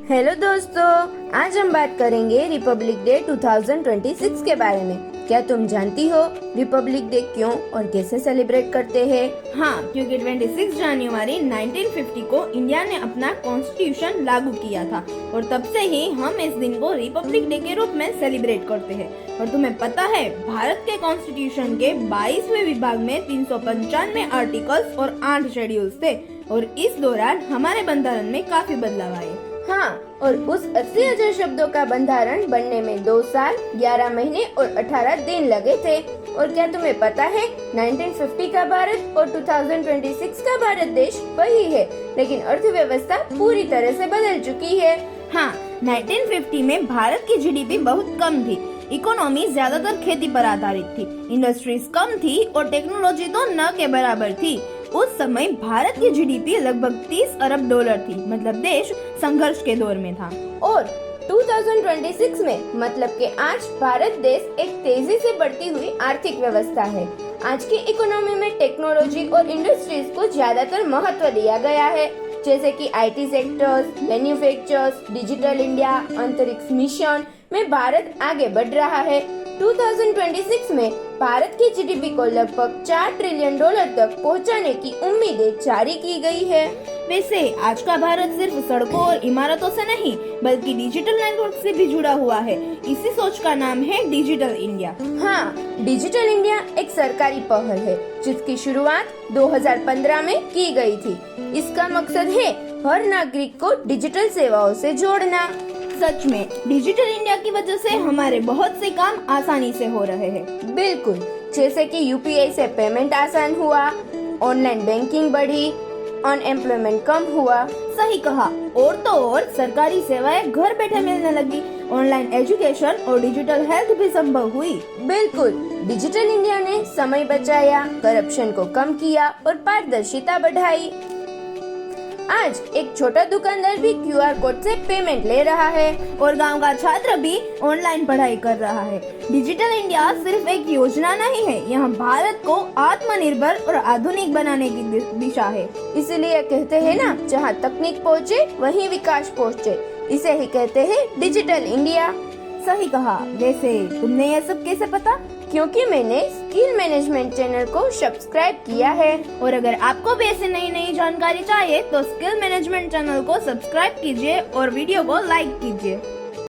Hello दोस्तों, आज हम बात करेंगे रिपब्लिक डे 2026 के बारे में। क्या तुम जानती हो रिपब्लिक डे क्यों और कैसे सेलिब्रेट करते हैं? हाँ, क्योंकि 26 जनवरी 1950 को इंडिया ने अपना कॉन्स्टिट्यूशन लागू किया था और तब से ही हम इस दिन को रिपब्लिक डे के रूप में सेलिब्रेट करते हैं। और तुम्हें पता है, भारत के कॉन्स्टिट्यूशन के 22वें विभाग में 395 आर्टिकल्स और 8 शेड्यूल्स थे और इस दौरान हमारे बंधारण में काफी बदलाव आए। हाँ, और उस 80,000 शब्दों का बंधारण बनने में 2 साल, 11 महीने और 18 दिन लगे थे। और क्या तुम्हें पता है 1950 का भारत और 2026 का भारत देश वही है, लेकिन अर्थव्यवस्था पूरी तरह से बदल चुकी है। हाँ, 1950 में भारत की जीडीपी बहुत कम थी। इकोनॉमी ज्यादातर खेती पर आधारित थी, इंडस्ट्रीज कम थी और टेक्नोलॉजी तो न के बराबर थी। उस समय भारत की जीडीपी लगभग 30 अरब डॉलर थी, मतलब देश संघर्ष के दौर में था। और 2026 में मतलब कि आज भारत देश एक तेजी से बढ़ती हुई आर्थिक व्यवस्था है। आज की इकोनॉमी में टेक्नोलॉजी और इंडस्ट्रीज को ज्यादातर महत्व दिया गया है, जैसे कि IT sectors, manufacturers, digital India, अंतरिक्ष मिशन में भारत आगे बढ़ रहा है। 2026 में भारत की जीडीपी को लगभग 4 ट्रिलियन डॉलर तक पहुंचाने की उम्मीदें जारी की गई है। वैसे आज का भारत सिर्फ सड़कों और इमारतों से नहीं, बल्कि डिजिटल नेटवर्क से भी जुड़ा हुआ है। इसी सोच का नाम है डिजिटल इंडिया। हाँ, डिजिटल इंडिया एक सरकारी पहल है जिसकी शुरुआत 2015 में की गई थी। इसका मकसद है हर नागरिक को डिजिटल सेवाओं से जोड़ना। सच में डिजिटल इंडिया की वजह से हमारे बहुत से काम आसानी से हो रहे हैं। बिल्कुल, जैसे कि यूपीआई से पेमेंट आसान हुआ, ऑनलाइन बैंकिंग बढ़ी, अनएम्प्लॉयमेंट कम हुआ। सही कहा। और तो और सरकारी सेवाएं घर बैठे मिलने लगी, ऑनलाइन एजुकेशन और डिजिटल हेल्थ भी संभव हुई। बिल्कुल, डिजिटल इंडिया ने समय बचाया, करप्शन को कम किया और पारदर्शिता बढ़ाई। आज एक छोटा दुकानदार भी क्यूआर कोड से पेमेंट ले रहा है और गांव का छात्र भी ऑनलाइन पढ़ाई कर रहा है। डिजिटल इंडिया सिर्फ एक योजना नहीं है, यह भारत को आत्मनिर्भर और आधुनिक बनाने की दिशा है। इसीलिए कहते हैं ना, जहाँ तकनीक पहुँचे वहीं विकास पहुँचे। इसे ही कहते हैं डिजिटल इंडिया। सही कहा। वैसे तुमने ये सब कैसे पता? क्योंकि मैंने स्किल मैनेजमेंट चैनल को सब्सक्राइब किया है। और अगर आपको भी ऐसी नई नई जानकारी चाहिए तो स्किल मैनेजमेंट चैनल को सब्सक्राइब कीजिए और वीडियो को लाइक कीजिए।